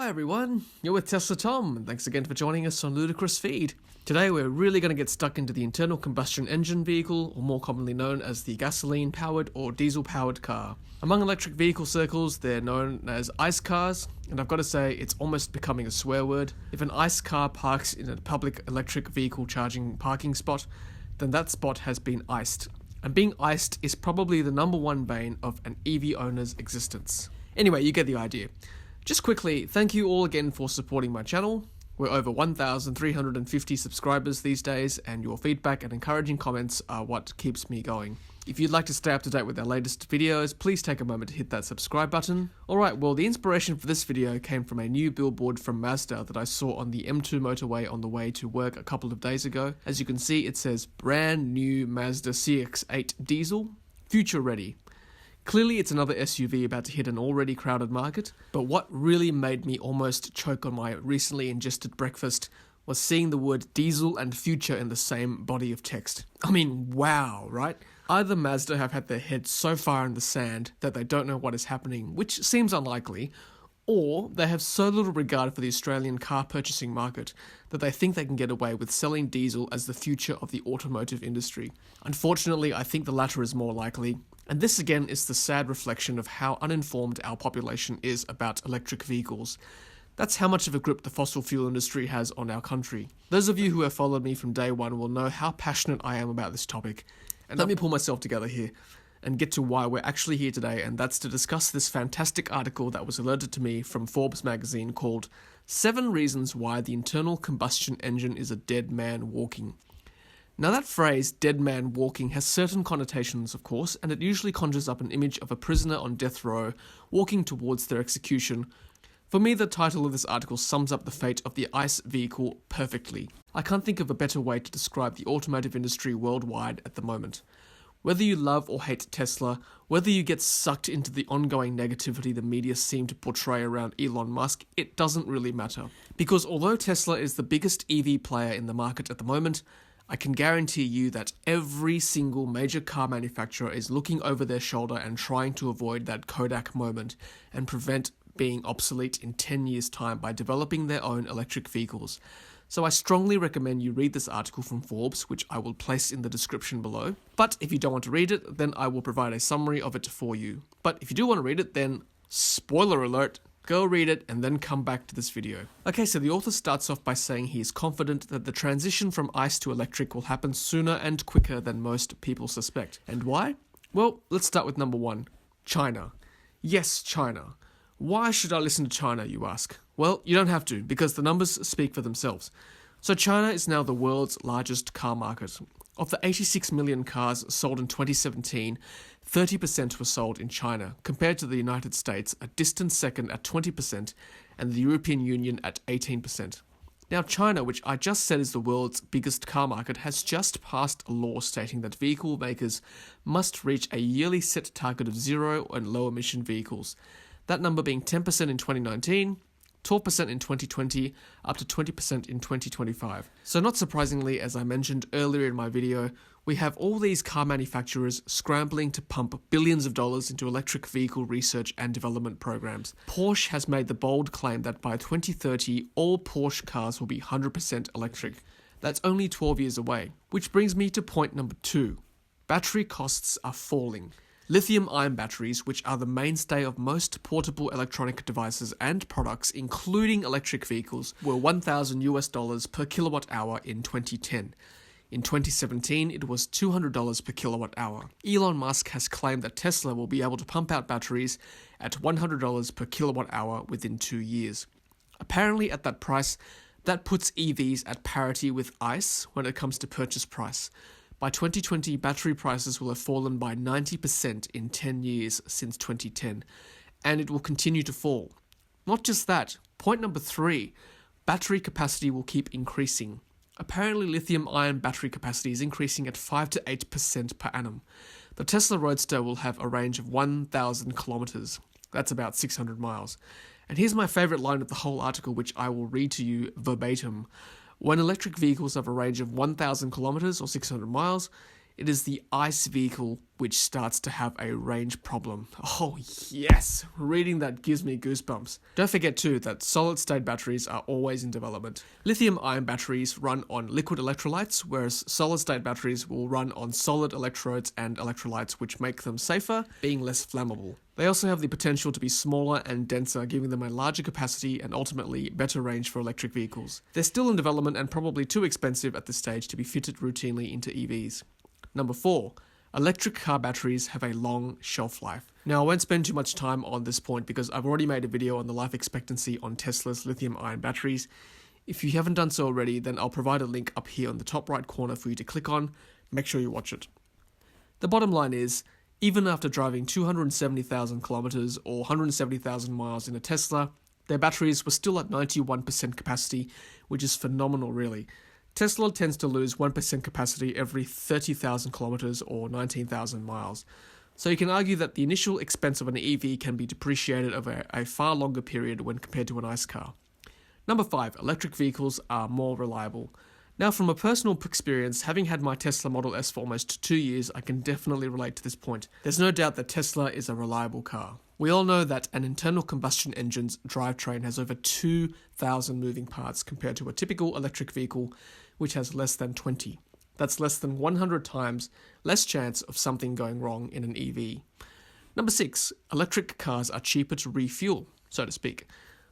Hi everyone, you're with Tesla Tom, and thanks again for joining us on Ludicrous Feed. Today we're really going to get stuck into the internal combustion engine vehicle, or more commonly known as the gasoline-powered or diesel-powered car. Among electric vehicle circles, they're known as ICE cars, and I've got to say, it's almost becoming a swear word. If an ICE car parks in a public electric vehicle charging parking spot, then that spot has been iced. And being iced is probably the number one bane of an EV owner's existence. Anyway, you get the idea. Just quickly, thank you all again for supporting my channel. We're over 1,350 subscribers these days, and your feedback and encouraging comments are what keeps me going. If you'd like to stay up to date with our latest videos, please take a moment to hit that subscribe button. Alright, well, the inspiration for this video came from a new billboard from Mazda that I saw on the M2 motorway on the way to work a couple of days ago. As you can see, it says, "Brand new Mazda CX-8 diesel, future ready." Clearly it's another SUV about to hit an already crowded market, but what really made me almost choke on my recently ingested breakfast was seeing the word diesel and future in the same body of text. I mean, wow, right? Either Mazda have had their heads so far in the sand that they don't know what is happening, which seems unlikely, or they have so little regard for the Australian car purchasing market that they think they can get away with selling diesel as the future of the automotive industry. Unfortunately, I think the latter is more likely. And this again is the sad reflection of how uninformed our population is about electric vehicles. That's how much of a grip the fossil fuel industry has on our country. Those of you who have followed me from day one will know how passionate I am about this topic. And let me pull myself together here and get to why we're actually here today, and that's to discuss this fantastic article that was alerted to me from Forbes magazine called 7 Reasons Why the Internal Combustion Engine is a Dead Man Walking. Now that phrase, dead man walking, has certain connotations, of course, and it usually conjures up an image of a prisoner on death row walking towards their execution. For me, the title of this article sums up the fate of the ICE vehicle perfectly. I can't think of a better way to describe the automotive industry worldwide at the moment. Whether you love or hate Tesla, whether you get sucked into the ongoing negativity the media seem to portray around Elon Musk, it doesn't really matter. Because although Tesla is the biggest EV player in the market at the moment, I can guarantee you that every single major car manufacturer is looking over their shoulder and trying to avoid that Kodak moment and prevent being obsolete in 10 years' time by developing their own electric vehicles. So I strongly recommend you read this article from Forbes, which I will place in the description below. But if you don't want to read it, then I will provide a summary of it for you. But if you do want to read it, then spoiler alert, go read it and then come back to this video. Okay, so the author starts off by saying he is confident that the transition from ICE to electric will happen sooner and quicker than most people suspect. And why? Well, let's start with number 1, China. Yes, China. Why should I listen to China, you ask? Well, you don't have to, because the numbers speak for themselves. So China is now the world's largest car market. Of the 86 million cars sold in 2017, 30% were sold in China, compared to the United States, a distant second at 20%, and the European Union at 18%. Now China, which I just said is the world's biggest car market, has just passed a law stating that vehicle makers must reach a yearly set target of zero and low emission vehicles. That number being 10% in 2019, 12% in 2020, up to 20% in 2025. So not surprisingly, as I mentioned earlier in my video, we have all these car manufacturers scrambling to pump billions of dollars into electric vehicle research and development programs. Porsche has made the bold claim that by 2030, all Porsche cars will be 100% electric. That's only 12 years away. Which brings me to point number 2. Battery costs are falling. Lithium-ion batteries, which are the mainstay of most portable electronic devices and products, including electric vehicles, were $1,000 per kilowatt hour in 2010. In 2017, it was $200 per kilowatt hour. Elon Musk has claimed that Tesla will be able to pump out batteries at $100 per kilowatt hour within 2 years. Apparently, at that price, that puts EVs at parity with ICE when it comes to purchase price. By 2020, battery prices will have fallen by 90% in 10 years since 2010, and it will continue to fall. Not just that, point number 3, battery capacity will keep increasing. Apparently, lithium-ion battery capacity is increasing at 5 to 8% per annum. The Tesla Roadster will have a range of 1,000 kilometers. That's about 600 miles. And here's my favorite line of the whole article, which I will read to you verbatim. When electric vehicles have a range of 1,000 kilometers or 600 miles, it is the ICE vehicle which starts to have a range problem. Oh yes, reading that gives me goosebumps. Don't forget too that solid-state batteries are always in development. Lithium-ion batteries run on liquid electrolytes, whereas solid-state batteries will run on solid electrodes and electrolytes, which make them safer, being less flammable. They also have the potential to be smaller and denser, giving them a larger capacity and ultimately better range for electric vehicles. They're still in development and probably too expensive at this stage to be fitted routinely into EVs. Number 4. Electric car batteries have a long shelf life. Now, I won't spend too much time on this point because I've already made a video on the life expectancy on Tesla's lithium-ion batteries. If you haven't done so already, then I'll provide a link up here on the top right corner for you to click on. Make sure you watch it. The bottom line is, even after driving 270,000 kilometers or 170,000 miles in a Tesla, their batteries were still at 91% capacity, which is phenomenal really. Tesla tends to lose 1% capacity every 30,000 kilometers or 19,000 miles. So you can argue that the initial expense of an EV can be depreciated over a far longer period when compared to an ICE car. Number 5, electric vehicles are more reliable. Now, from a personal experience, having had my Tesla Model S for almost 2 years, I can definitely relate to this point. There's no doubt that Tesla is a reliable car. We all know that an internal combustion engine's drivetrain has over 2,000 moving parts compared to a typical electric vehicle, which has less than 20. That's less than 100 times less chance of something going wrong in an EV. Number 6, electric cars are cheaper to refuel, so to speak.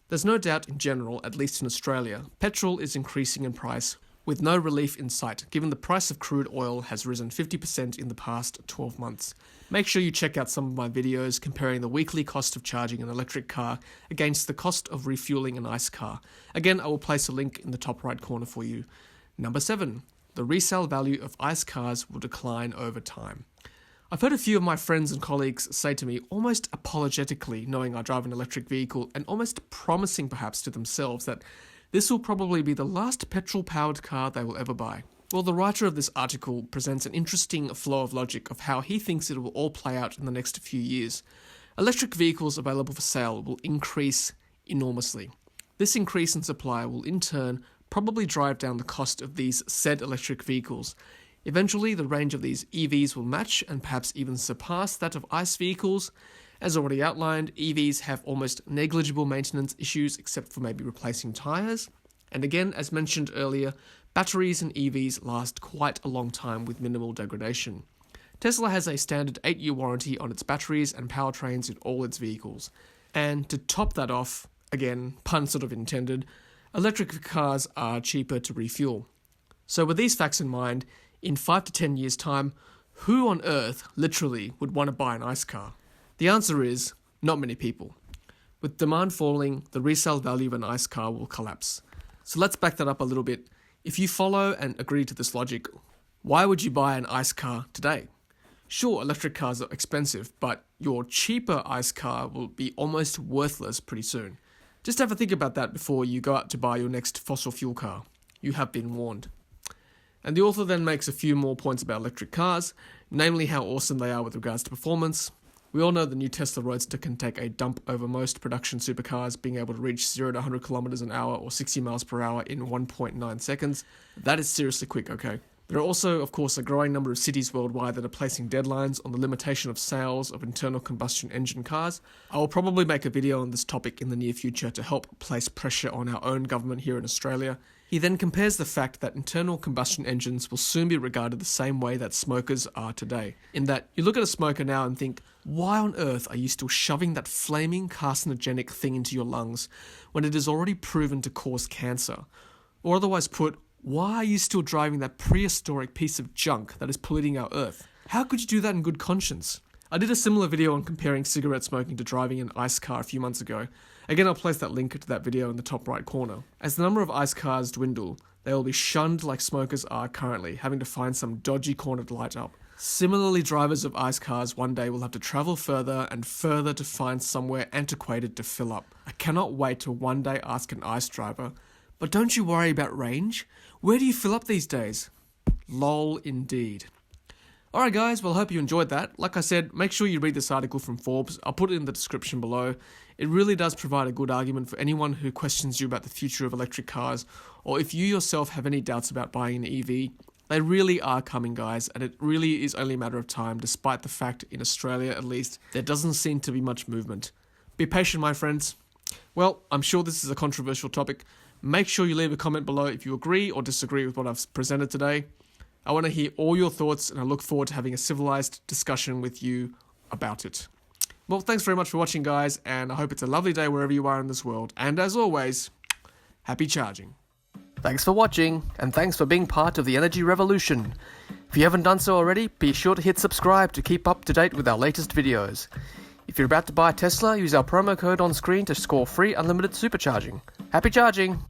There's no doubt in general, at least in Australia, petrol is increasing in price, with no relief in sight, given the price of crude oil has risen 50% in the past 12 months. Make sure you check out some of my videos comparing the weekly cost of charging an electric car against the cost of refueling an ICE car. Again, I will place a link in the top right corner for you. Number 7, the resale value of ICE cars will decline over time. I've heard a few of my friends and colleagues say to me, almost apologetically, knowing I drive an electric vehicle and almost promising perhaps to themselves that this will probably be the last petrol-powered car they will ever buy. Well, the writer of this article presents an interesting flow of logic of how he thinks it will all play out in the next few years. Electric vehicles available for sale will increase enormously. This increase in supply will in turn probably drive down the cost of these said electric vehicles. Eventually, the range of these EVs will match and perhaps even surpass that of ICE vehicles. As already outlined, EVs have almost negligible maintenance issues except for maybe replacing tyres. And again, as mentioned earlier, batteries in EVs last quite a long time with minimal degradation. Tesla has a standard 8-year warranty on its batteries and powertrains in all its vehicles. And to top that off, again, pun sort of intended, electric cars are cheaper to refuel. So with these facts in mind, in 5 to 10 years' time, who on earth literally would want to buy an ICE car? The answer is, not many people. With demand falling, the resale value of an ICE car will collapse. So let's back that up a little bit. If you follow and agree to this logic, why would you buy an ICE car today? Sure, electric cars are expensive, but your cheaper ICE car will be almost worthless pretty soon. Just have a think about that before you go out to buy your next fossil fuel car. You have been warned. And the author then makes a few more points about electric cars, namely how awesome they are with regards to performance. We all know the new Tesla Roadster can take a dump over most production supercars, being able to reach 0 to 100 kilometers an hour or 60 miles per hour in 1.9 seconds. That is seriously quick, okay? There are also, of course, a growing number of cities worldwide that are placing deadlines on the limitation of sales of internal combustion engine cars. I will probably make a video on this topic in the near future to help place pressure on our own government here in Australia. He then compares the fact that internal combustion engines will soon be regarded the same way that smokers are today. In that, you look at a smoker now and think, why on earth are you still shoving that flaming carcinogenic thing into your lungs when it is already proven to cause cancer? Or otherwise put, why are you still driving that prehistoric piece of junk that is polluting our earth? How could you do that in good conscience? I did a similar video on comparing cigarette smoking to driving an ICE car a few months ago. Again, I'll place that link to that video in the top right corner. As the number of ICE cars dwindle, they will be shunned like smokers are currently, having to find some dodgy corner to light up. Similarly, drivers of ICE cars one day will have to travel further and further to find somewhere antiquated to fill up. I cannot wait to one day ask an ICE driver, but don't you worry about range? Where do you fill up these days? Lol indeed. Alright guys, well I hope you enjoyed that. Like I said, make sure you read this article from Forbes. I'll put it in the description below. It really does provide a good argument for anyone who questions you about the future of electric cars, or if you yourself have any doubts about buying an EV. They really are coming, guys, and it really is only a matter of time, despite the fact, in Australia at least, there doesn't seem to be much movement. Be patient, my friends. Well, I'm sure this is a controversial topic. Make sure you leave a comment below if you agree or disagree with what I've presented today. I want to hear all your thoughts, and I look forward to having a civilized discussion with you about it. Well, thanks very much for watching, guys, and I hope it's a lovely day wherever you are in this world. And as always, happy charging. Thanks for watching, and thanks for being part of the energy revolution. If you haven't done so already, be sure to hit subscribe to keep up to date with our latest videos. If you're about to buy a Tesla, use our promo code on screen to score free unlimited supercharging. Happy charging!